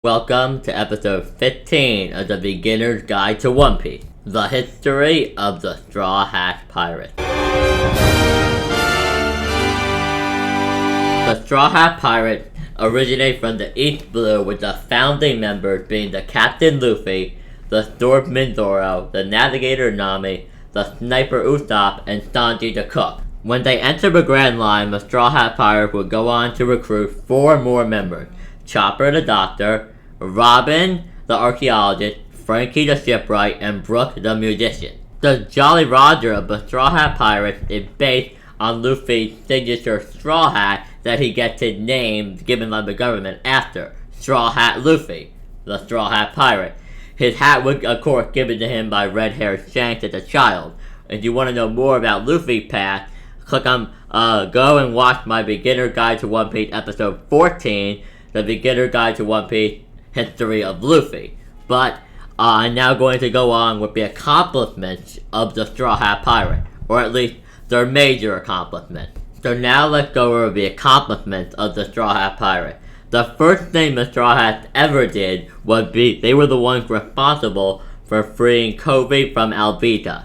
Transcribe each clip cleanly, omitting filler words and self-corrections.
Welcome to episode 15 of the Beginner's Guide to One Piece, the history of the Straw Hat Pirate. The Straw Hat Pirate originated from the East Blue, with the founding members being the Captain Luffy, the Swordsman Zoro, the Navigator Nami, the Sniper Usopp, and Sanji the Cook. When they entered the Grand Line, the Straw Hat Pirate would go on to recruit 4 more members: Chopper the Doctor, Robin the Archaeologist, Frankie the Shipwright, and Brook the Musician. The Jolly Roger of the Straw Hat Pirates is based on Luffy's signature straw hat that he gets his name given by the government after, Straw Hat Luffy, the Straw Hat Pirate. His hat was, of course, given to him by red-haired Shanks as a child. If you want to know more about Luffy's past, click on go and watch my Beginner Guide to One Piece episode 14, the Beginner Guide to One Piece History of Luffy. But I'm now going to go on with the accomplishments of the Straw Hat Pirate, or at least their major accomplishments. So now let's go over the accomplishments of the Straw Hat Pirate. The first thing the Straw Hats ever did was they were the ones responsible for freeing Kobe from Alvita.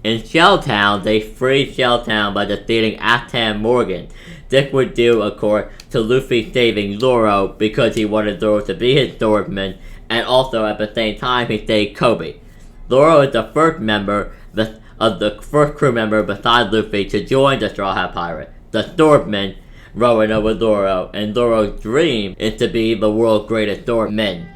In Shelltown, they freed Shelltown by defeating Actan Morgan. This would due, of course, to Luffy saving Zoro because he wanted Zoro to be his swordsman, and also at the same time he saved Kobe. Zoro is the first member of the first crew member besides Luffy to join the Straw Hat Pirate, the swordsman rowing over Zoro, and Zoro's dream is to be the world's greatest swordsman.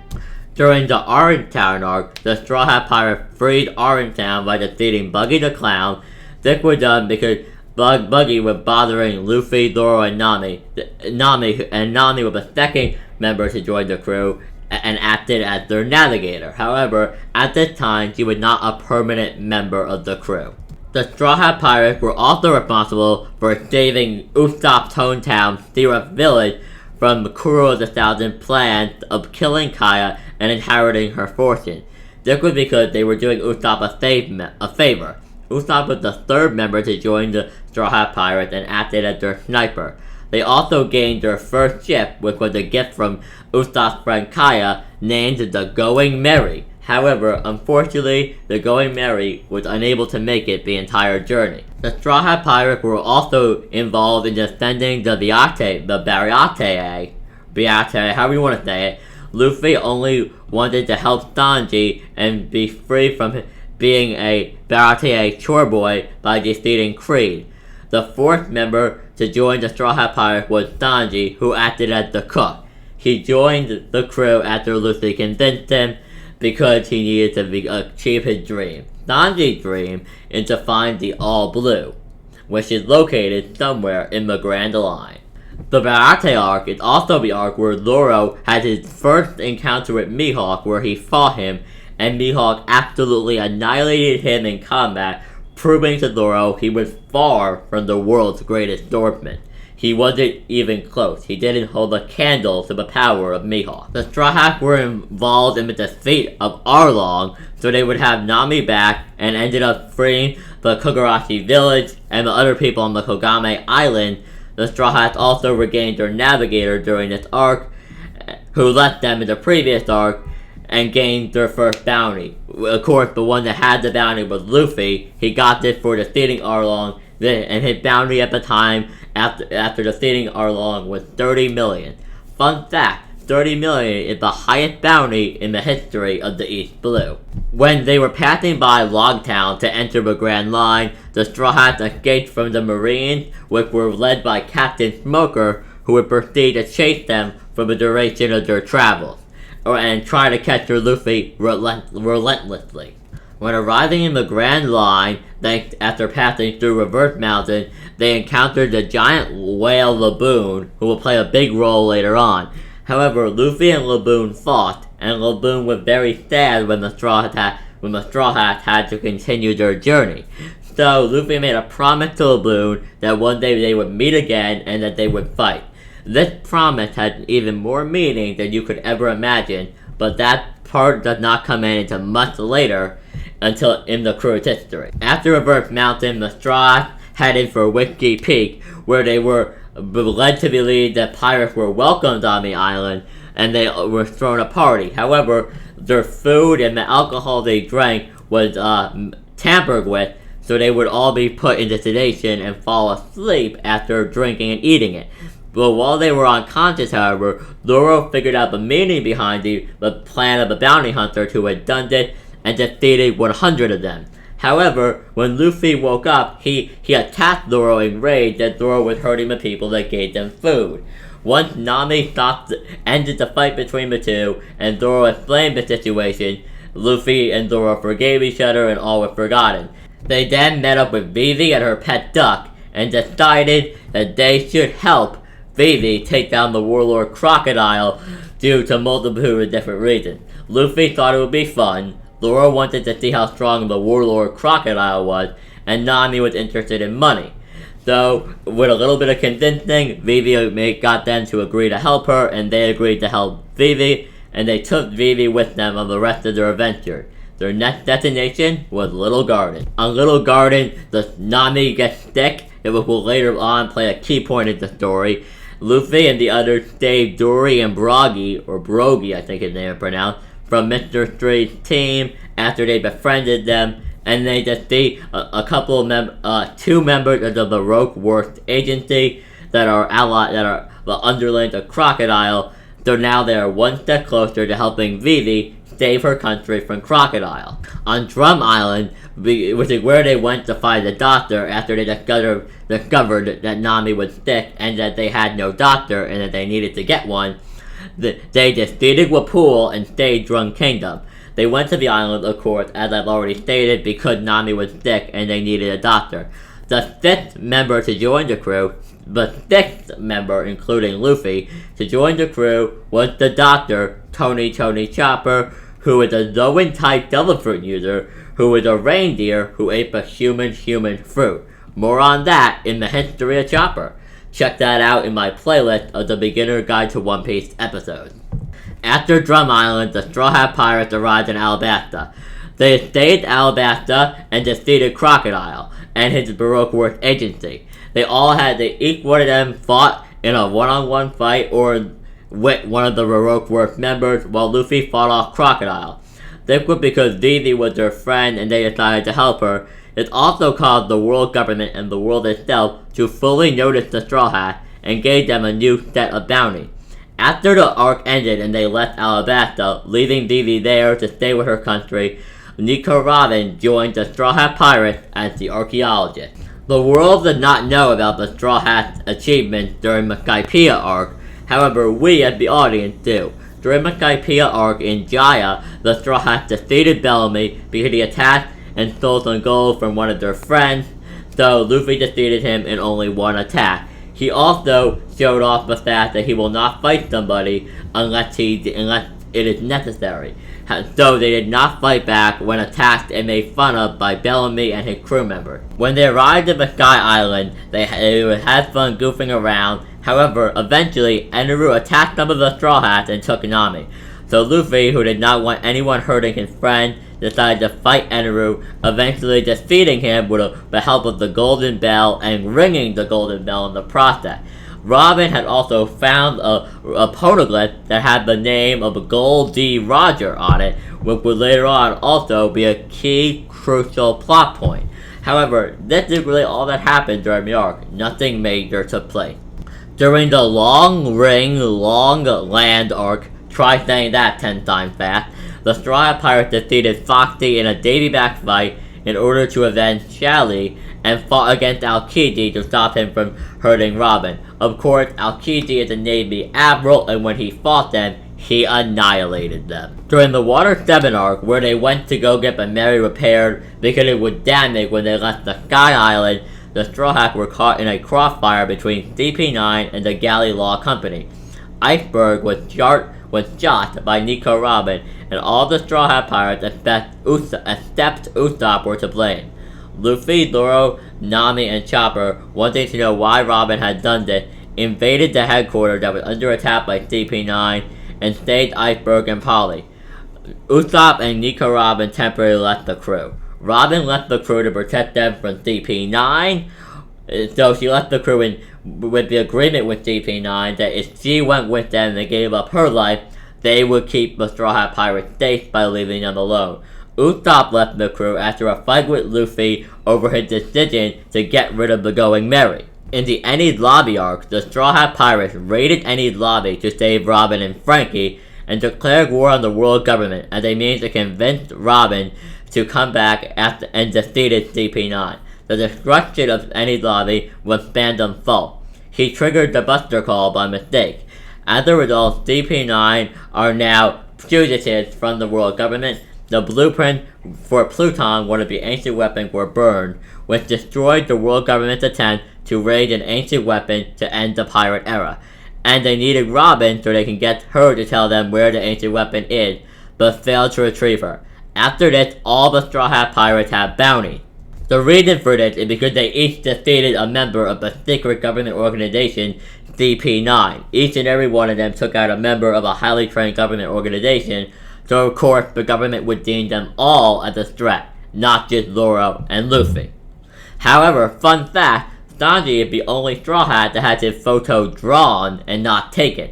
During the Orange Town arc, the Straw Hat Pirate freed Orange Town by defeating Buggy the Clown. This was done because Buggy was bothering Luffy, Zoro, and Nami. Nami was the second member to join the crew and acted as their navigator. However, at this time, she was not a permanent member of the crew. The Straw Hat Pirates were also responsible for saving Usopp's hometown, Syrup Village, from Kuro of the Thousand plans of killing Kaya and inheriting her fortune. This was because they were doing Usopp a favor. Usopp was the third member to join the Straw Hat Pirates and acted as their sniper. They also gained their first ship, which was a gift from Usopp's friend Kaya, named the Going Merry. However, unfortunately, the Going Merry was unable to make it the entire journey. The Straw Hat Pirates were also involved in defending the Baratie, however you want to say it. Luffy only wanted to help Sanji and be free from being a Baratie chore boy by defeating Creed. The fourth member to join the Straw Hat Pirates was Sanji, who acted as the cook. He joined the crew after Luffy convinced him because he needed to achieve his dream. Sanji's dream is to find the All Blue, which is located somewhere in the Grand Line. The Baratie arc is also the arc where Zoro had his first encounter with Mihawk, where he fought him, and Mihawk absolutely annihilated him in combat, proving to Zoro he was far from the world's greatest swordsman. He wasn't even close. He didn't hold a candle to the power of Mihawk. The Straw Hats were involved in the defeat of Arlong, so they would have Nami back, and ended up freeing the Kogarashi village and the other people on the Kogame Island. The Straw Hats also regained their navigator during this arc, who left them in the previous arc, and gained their first bounty. Of course, the one that had the bounty was Luffy. He got this for defeating Arlong, and his bounty at the time after defeating Arlong was 30 million. Fun fact, 30 million is the highest bounty in the history of the East Blue. When they were passing by Logtown to enter the Grand Line, the Straw Hats escaped from the Marines, which were led by Captain Smoker, who would proceed to chase them for the duration of their travels, and try to capture Luffy relentlessly. When arriving in the Grand Line, after passing through Reverse Mountain, they encountered the giant whale Laboon, who will play a big role later on. However, Luffy and Laboon fought, and Laboon was very sad when the Straw Hats had to continue their journey. So Luffy made a promise to Laboon that one day they would meet again and that they would fight. This promise had even more meaning than you could ever imagine, but that part does not come in until much later, until in the crew's history. After Reverse Mountain, the Straw Hats headed for Whiskey Peak, where they were led to believe that pirates were welcomed on the island, and they were throwing a party. However, their food and the alcohol they drank was tampered with, so they would all be put into sedation and fall asleep after drinking and eating it. But while they were unconscious, however, Zoro figured out the meaning behind the plan of the bounty hunter who had done it and defeated 100 of them. However, when Luffy woke up, he attacked Zoro in rage that Zoro was hurting the people that gave them food. Once Nami ended the fight between the two, and Zoro explained the situation, Luffy and Zoro forgave each other and all was forgotten. They then met up with Vivi and her pet duck, and decided that they should help Vivi take down the warlord Crocodile due to multiple different reasons. Luffy thought it would be fun, Zoro wanted to see how strong the warlord Crocodile was, and Nami was interested in money. So, with a little bit of convincing, Vivi got them to agree to help her, and they agreed to help Vivi, and they took Vivi with them on the rest of their adventure. Their next destination was Little Garden. On Little Garden, the Nami gets sick. It will later on play a key point in the story. Luffy and the others saved Dory and Brogy, or Brogy I think his name is pronounced, from Mr. Street's team after they befriended them, and they just see two members of the Baroque Works Agency that are the underlings of Crocodile. So now they are one step closer to helping Vivi save her country from Crocodile. On Drum Island, which is where they went to find the doctor after they discovered that Nami was sick and that they had no doctor and that they needed to get one, they defeated Wapul and stayed Drum Kingdom. They went to the island, of course, as I've already stated, because Nami was sick and they needed a doctor. The sixth member to join the crew, including Luffy, to join the crew was the doctor, Tony Chopper, who is a Zoan-type devil fruit user, who is a reindeer who ate a human fruit. More on that in the history of Chopper. Check that out in my playlist of the Beginner Guide to One Piece episodes. After Drum Island, the Straw Hat Pirates arrived in Alabasta. They stayed Alabasta and defeated Crocodile and his Baroque Works Agency. Each one of them fought in a one-on-one fight or with one of the Baroque Works members while Luffy fought off Crocodile. This was because Vivi was their friend and they decided to help her. It also caused the world government and the world itself to fully notice the Straw Hat and gave them a new set of bounty. After the arc ended and they left Alabasta, leaving Vivi there to stay with her country, Nico Robin joined the Straw Hat Pirates as the archaeologist. The world did not know about the Straw Hat's achievements during the Skypiea arc, however we as the audience do. During the Skypiea arc in Jaya, the Straw Hats defeated Bellamy because he attacked and stole some gold from one of their friends, so Luffy defeated him in only one attack. He also showed off the fact that he will not fight somebody unless it is necessary. So they did not fight back when attacked and made fun of by Bellamy and his crew members. When they arrived at the Sky Island, they had fun goofing around. However, eventually, Eneru attacked some of the Straw Hats and took Nami. So Luffy, who did not want anyone hurting his friend, decided to fight Eneru, eventually defeating him with the help of the Golden Bell and ringing the Golden Bell in the process. Robin had also found a poneglyph that had the name of Gold D. Roger on it, which would later on also be a key crucial plot point. However, this is really all that happened during the arc. Nothing major took place. During the Long Ring, Long Land arc, try saying that 10 times fast, the Straw Hat Pirates defeated Foxy in a Davy-back fight in order to avenge Shally, and fought against Aokiji to stop him from hurting Robin. Of course, Aokiji is a Navy admiral, and when he fought them, he annihilated them. During the Water 7 arc, where they went to go get the Mary repaired because it was damaged when they left the Sky Island, the Straw Hats were caught in a crossfire between CP9 and the Galley Law Company. Iceberg was shot by Nico Robin, and all the Straw Hat Pirates except Usopp were to blame. Luffy, Zoro, Nami, and Chopper, wanting to know why Robin had done this, invaded the headquarters that was under attack by CP9 and saved Iceberg and Polly. Usopp and Nico Robin temporarily left the crew. Robin left the crew to protect them from CP9, So she left the crew with the agreement with DP9 that if she went with them and gave up her life, they would keep the Straw Hat Pirates safe by leaving them alone. Usopp left the crew after a fight with Luffy over his decision to get rid of the Going Merry. In the Ennied Lobby arc, the Straw Hat Pirates raided Ennied Lobby to save Robin and Frankie, and declared war on the world government as a means to convince Robin to come back and defeated DP9. The destruction of Ennied Lobby was Phantom's fault. He triggered the Buster Call by mistake. As a result, DP9 are now fugitives from the world government. The blueprint for Pluton, one of the ancient weapons, were burned, which destroyed the world government's attempt to raid an ancient weapon to end the pirate era. And they needed Robin so they can get her to tell them where the ancient weapon is, but failed to retrieve her. After this, all the Straw Hat Pirates have bounties. The reason for this is because they each defeated a member of the secret government organization, DP9. Each and every one of them took out a member of a highly trained government organization, so of course the government would deem them all as a threat, not just Zoro and Luffy. However, fun fact, Sanji is the only Straw Hat that has his photo drawn and not taken.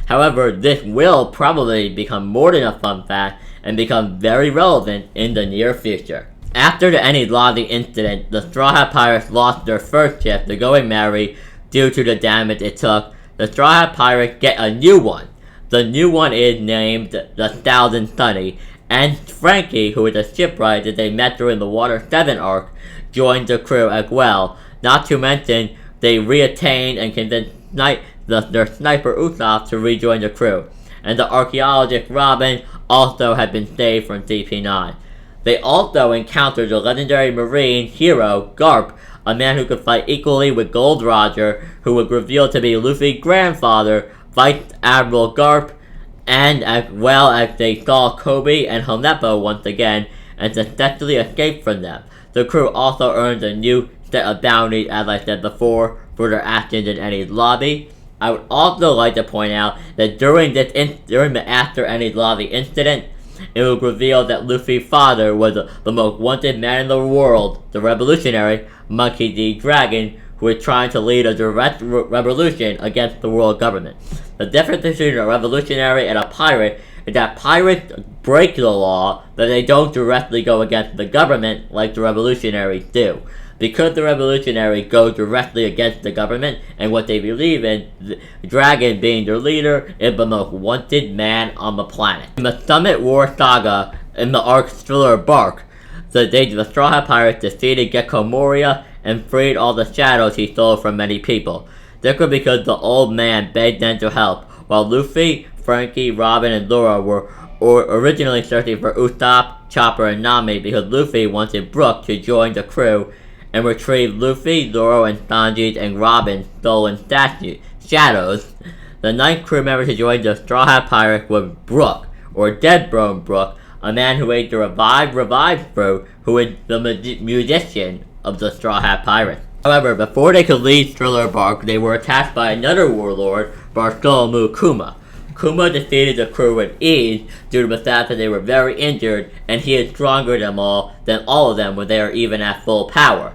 However, this will probably become more than a fun fact and become very relevant in the near future. After the Ennied Lobby incident, the Straw Hat Pirates lost their first ship, the Going Merry, due to the damage it took. The Straw Hat Pirates get a new one. The new one is named the Thousand Sunny, and Frankie, who is a shipwright that they met during the Water 7 arc, joined the crew as well. Not to mention, they reattained and convinced their sniper Usopp to rejoin the crew. And the archaeologist Robin also had been saved from DP9. They also encountered the legendary marine hero, Garp, a man who could fight equally with Gold Roger, who would reveal to be Luffy's grandfather, Vice Admiral Garp, and as well as they saw Kobe and Honepo once again, and successfully escaped from them. The crew also earned a new set of bounties, as I said before, for their actions in Ennied Lobby. I would also like to point out that during the After Ennied Lobby incident, it was revealed that Luffy's father was the most wanted man in the world, the revolutionary Monkey D. Dragon, who was trying to lead a direct revolution against the world government. The difference between a revolutionary and a pirate is that pirates break the law, but they don't directly go against the government like the revolutionaries do. Because the revolutionaries go directly against the government and what they believe in, the Dragon, being their leader, is the most wanted man on the planet. In the Summit War Saga, in the arc Thriller Bark, the Straw Hat Pirates defeated Gecko Moria and freed all the shadows he stole from many people. This was because the old man begged them to help, while Luffy, Frankie, Robin, and Zoro were originally searching for Usopp, Chopper, and Nami because Luffy wanted Brook to join the crew and retrieve Luffy, Zoro, and Sanji's and Robin's stolen shadows. The ninth crew member to join the Straw Hat Pirates was Brook, or Dead Bone Brook, a man who ate the revived fruit, who is the musician of the Straw Hat Pirates. However, before they could leave Thriller Bark, they were attacked by another warlord, Bartholomew Kuma. Kuma defeated the crew with ease due to the fact that they were very injured, and he is stronger than all of them when they are even at full power.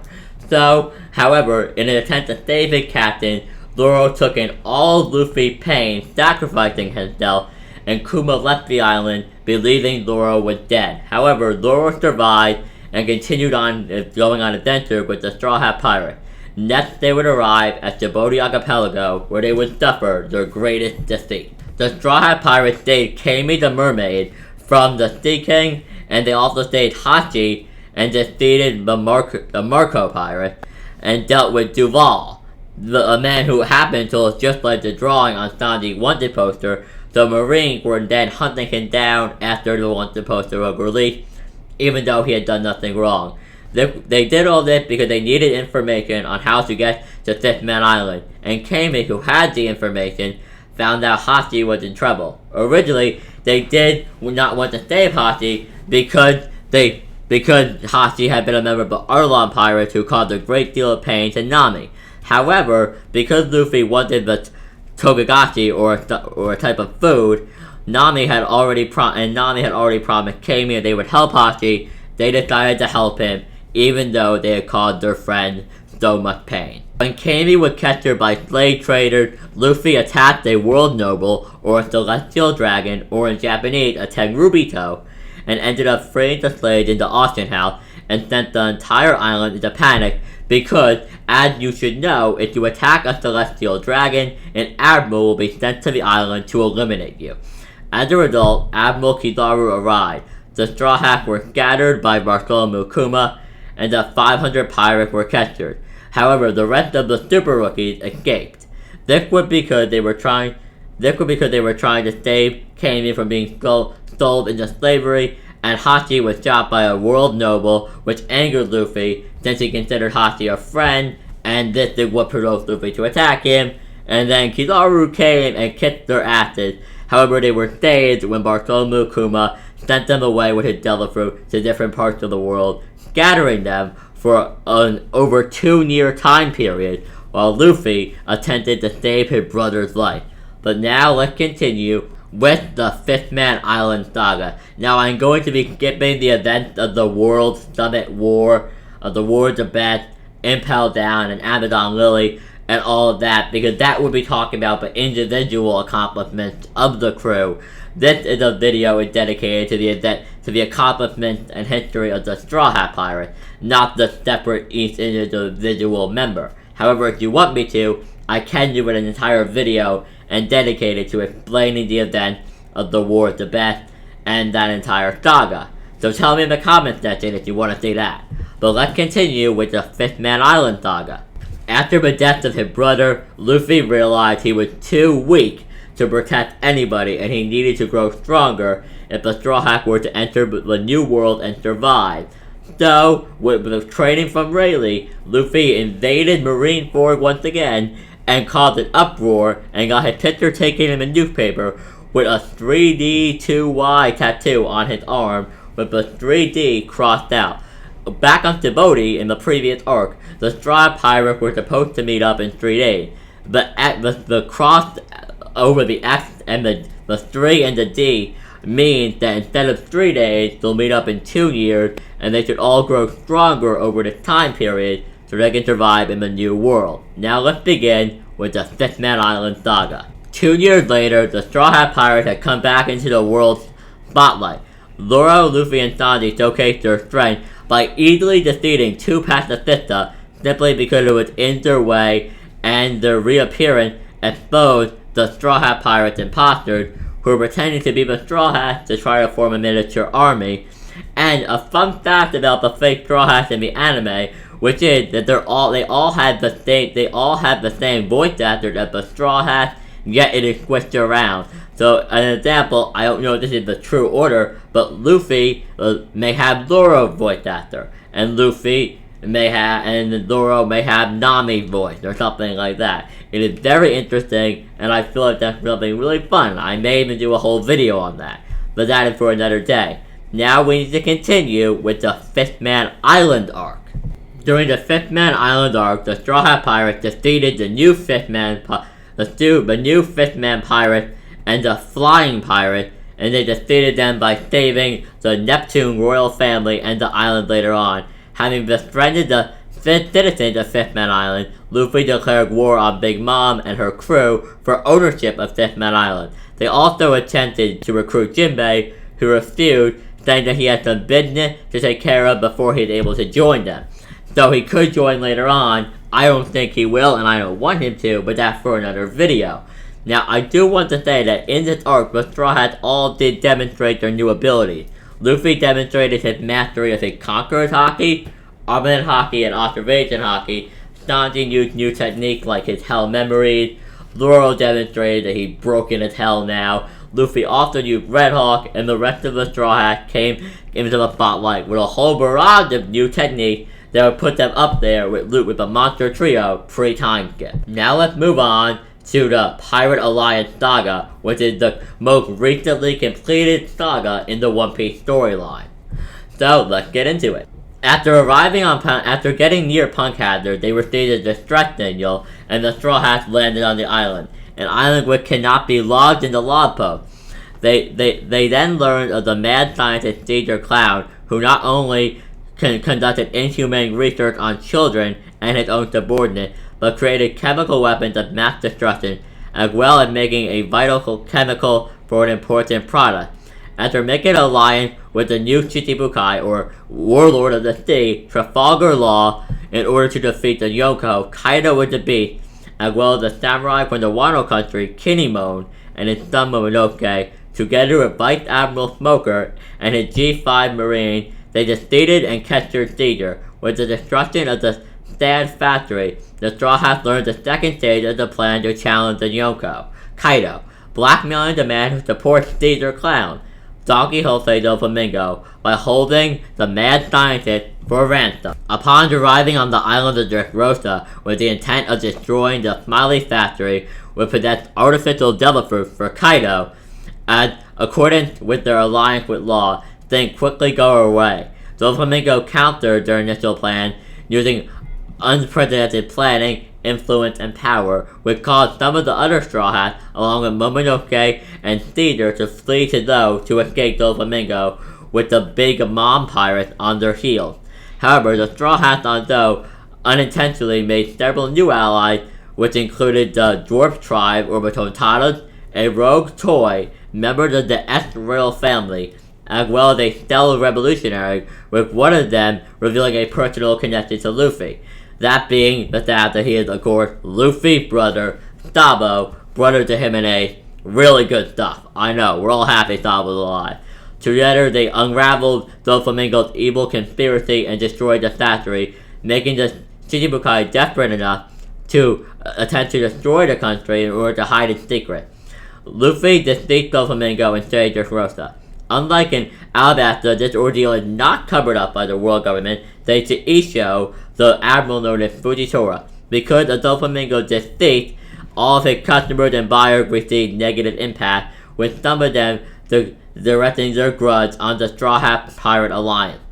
So, however, in an attempt to save his captain, Zoro took in all Luffy's pain, sacrificing himself, and Kuma left the island, believing Zoro was dead. However, Zoro survived and continued on going on adventure with the Straw Hat Pirates. Next, they would arrive at Djibouti Archipelago, where they would suffer their greatest defeat. The Straw Hat Pirates stayed Kami the Mermaid from the Sea King, and they also stayed Hachi and defeated the Marco Pirate, and dealt with Duval, a man who happened to look just like the drawing on Sanji's wanted poster. The Marines were then hunting him down after the wanted poster was released, even though he had done nothing wrong. They did all this because they needed information on how to get to Fifth Man Island, and Kami, who had the information, found out Hachi was in trouble. Originally, they did not want to save Hachi because Hachi had been a member of the Arlong Pirates who caused a great deal of pain to Nami. However, because Luffy wanted the Togagashi, or a type of food, Nami had already promised Kami they would help Hachi. They decided to help him, even though they had caused their friend so much pain. When Kami was captured by slave traders, Luffy attacked a world noble, or a celestial dragon, or in Japanese a Tenryubito, and ended up freeing the slaves in the auction house and sent the entire island into panic because, as you should know, if you attack a celestial dragon, an admiral will be sent to the island to eliminate you. As a result, Admiral Kizaru arrived. The Straw Hats were scattered by Bartholomew Kuma, and the 500 pirates were captured. However, the rest of the super rookies escaped. This was because they were trying to save Kami from being sold into slavery, and Hachi was shot by a world noble, which angered Luffy since he considered Hachi a friend, and this is what provoked Luffy to attack him. And then Kizaru came and kicked their asses. However, they were saved when Bartholomew Kuma sent them away with his devil fruit to different parts of the world, scattering them for an over 2-year time period, while Luffy attempted to save his brother's life. But now let's continue with the Fifth Man Island saga. Now I'm going to be skipping the events of the World Summit War, of the Wars of Best, Impel Down, and Amazon Lily, and all of that, because that would be talking about the individual accomplishments of the crew. This is a video dedicated to the accomplishments and history of the Straw Hat Pirate, not the separate each individual member. However, if you want me to, I can do an entire video and dedicate it to explaining the events of the War of the Best and that entire saga. So tell me in the comment section if you want to see that. But let's continue with the Fifth Man Island saga. After the death of his brother, Luffy realized he was too weak to protect anybody, and he needed to grow stronger if the Straw Hats were to enter the new world and survive. So, with the training from Rayleigh, Luffy invaded Marineford once again and caused an uproar and got his picture taken in the newspaper with a 3D 2Y tattoo on his arm with the 3D crossed out. Back on Djibouti in the previous arc, the Straw Pirates were supposed to meet up in 3 days, but the cross over the X and the 3 and the D means that instead of 3 days, they'll meet up in 2 years, and they should all grow stronger over this time period so they can survive in the new world. Now let's begin with the Fifth Man Island saga. 2 years later, the Straw Hat Pirates had come back into the world's spotlight. Zoro, Luffy, and Sanji showcased their strength by easily defeating 2 Pacifista simply because it was in their way, and their reappearance exposed the Straw Hat Pirates imposters who were pretending to be the Straw Hats to try to form a miniature army. And a fun fact about the fake Straw Hats in the anime, which is that they all have the same voice actors as the Straw Hats, yet it is switched around. So an example, I don't know if this is the true order, but Luffy may have Zoro's voice actor, and Zoro may have Nami's voice, or something like that. It is very interesting, and I feel like that's something really fun. I may even do a whole video on that, but that is for another day. Now we need to continue with the Fifth Man Island arc. During the Fifth Man Island arc, the Straw Hat Pirates defeated the new Fifth Man Pirate and the Flying Pirate, and they defeated them by saving the Neptune royal family and the island later on. Having befriended the citizens of Fifth Man Island, Luffy declared war on Big Mom and her crew for ownership of Fifth Man Island. They also attempted to recruit Jinbei, who refused, saying that he had some business to take care of before he was able to join them. So he could join later on. I don't think he will, and I don't want him to, but that's for another video. Now, I do want to say that in this arc, the Straw Hats all did demonstrate their new abilities. Luffy demonstrated his mastery of his Conqueror's Haki, Armament Haki, and Observation Haki. Sanji used new techniques like his Hell Memories. Zoro demonstrated that he's broken as hell now. Luffy also used Red Hawk, and the rest of the Straw Hats came into the spotlight with a whole barrage of new techniques that would put them up there with the Monster Trio pre-time skip. Now let's move on to the Pirate Alliance saga, which is the most recently completed saga in the One Piece storyline. So let's get into it. After getting near Punk Hazard, they received a distress signal, and the Straw Hats landed on the island, an island which cannot be logged in the log post. They then learned of the mad scientist Caesar Clown, who not only conducted inhumane research on children and his own subordinate, but created chemical weapons of mass destruction, as well as making a vital chemical for an important product. After making an alliance with the new Shichibukai, or Warlord of the Sea, Trafalgar Law, in order to defeat the Yonko, Kaido with the Beast, as well as the samurai from the Wano country, Kinemon, and his son Momonosuke, together with Vice Admiral Smoker and his G5 Marine, they defeated and captured Caesar. With the destruction of the Sand Factory, the Straw Hats learned the second stage of the plan to challenge the Yonko, Kaido, blackmailing the man who supports Caesar Clown, Don Quixote del Flamingo, by holding the mad scientist for ransom. Upon arriving on the island of Dressrosa with the intent of destroying the Smiley Factory, which possessed artificial devil fruit for Kaido, and accordance with their alliance with Law, things quickly go away. Doflamingo countered their initial plan using unprecedented planning, influence, and power, which caused some of the other Straw Hats, along with Momonosuke and Caesar, to flee to Zo to escape Doflamingo with the big mom pirates on their heels. However, the Straw Hats on Zo unintentionally made several new allies, which included the Dwarf Tribe, or Batotadas, a rogue toy, members of the S-Rail family, as well as a stellar revolutionary, with one of them revealing a personal connection to Luffy. That being the fact that he is, of course, Luffy's brother, Sabo, brother to him and Ace. Really good stuff. I know, we're all happy Sabo's alive. Together, they unraveled Doflamingo's evil conspiracy and destroyed the factory, making the Shichibukai desperate enough to attempt to destroy the country in order to hide its secret. Luffy defeats Doflamingo and saves Dressrosa. Unlike in Alabasta, this ordeal is not covered up by the world government, thanks to Isho, the admiral known as Fujitora. Because of Doflamingo's defeat, all of his customers and buyers received negative impact, with some of them directing their grudge on the Straw Hat Pirate Alliance.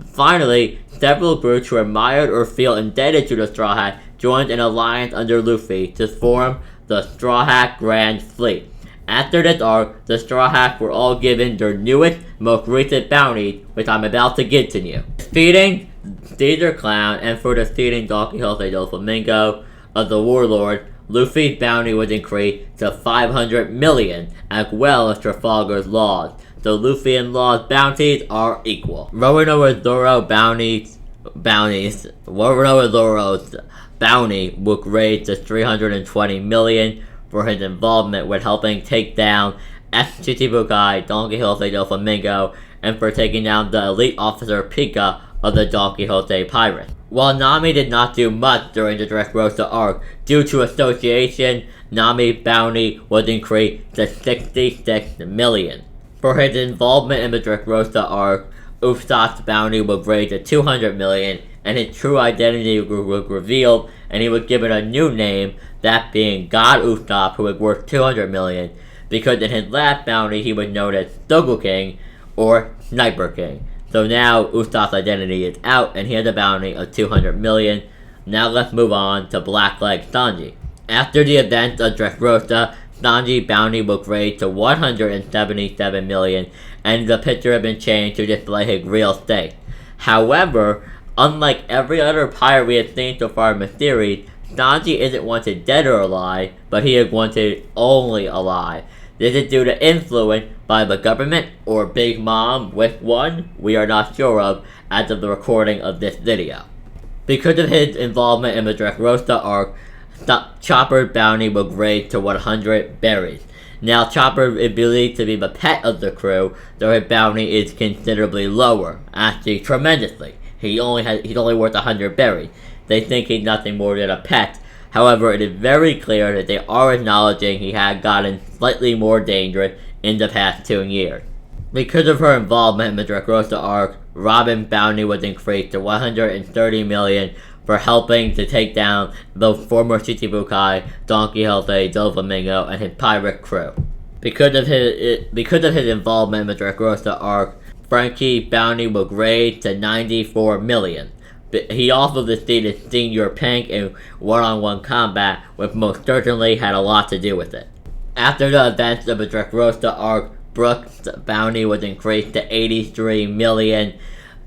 Finally, several groups who admired or feel indebted to the Straw Hat joined an alliance under Luffy to form the Straw Hat Grand Fleet. After this arc, the Straw Hats were all given their newest, most recent bounties, which I'm about to give to you. Defeating Caesar Clown and for defeating Don Quixote del Flamingo of the Warlord, Luffy's bounty was increased to 500 million, as well as Trafalgar's Laws. So Luffy and Law's bounties are equal. Roronoa Zoro's bounty was raised to 320 million for his involvement with helping take down Shichibukai, Don Quixote del Flamingo, and for taking down the elite officer Pika of the Don Quixote Pirates. While Nami did not do much during the Dressrosa arc, due to association, Nami's bounty was increased to 66 million. For his involvement in the Dressrosa arc, Usopp's bounty was raised to 200 million, and his true identity was revealed, and he was given a new name, that being God Usopp, who was worth 200 million, because in his last bounty he was known as Sogu King, or Sniper King. So now Usopp's identity is out, and he has a bounty of 200 million. Now let's move on to Blackleg Sanji. After the events of Dressrosa, Sanji's bounty was raised to 177 million, and the picture has been changed to display his real state. However, unlike every other pirate we have seen so far in the series, Sanji isn't wanted dead or alive, but he is wanted only alive. This is due to influence by the government or Big Mom, which one we are not sure of as of the recording of this video. Because of his involvement in the Dressrosa arc, Chopper's bounty was raised to 100 berries. Now Chopper is believed to be the pet of the crew, though his bounty is considerably lower, actually tremendously. He's only worth 100 berries. They think he's nothing more than a pet. However, it is very clear that they are acknowledging he had gotten slightly more dangerous in the past 2 years. Because of her involvement in the Dressrosa arc, Robin's bounty was increased to 130 million for helping to take down the former Shichibukai, Don Quixote, Doflamingo, and his pirate crew. Because of his involvement in the Dressrosa arc, Frankie's bounty was raised to 94 million. He also defeated Senior Pink in one-on-one combat, which most certainly had a lot to do with it. After the events of the Dressrosa arc, Brooks' bounty was increased to 83 million,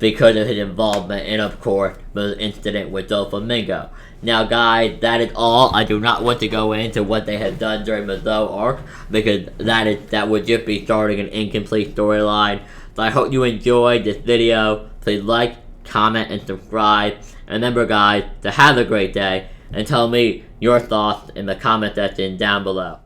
because of his involvement in, of course, the incident with Doflamingo. Now guys, that is all. I do not want to go into what they have done during the Zoe arc, because that would just be starting an incomplete storyline. So I hope you enjoyed this video. Please like, comment, and subscribe. And remember guys, to have a great day, and tell me your thoughts in the comment section down below.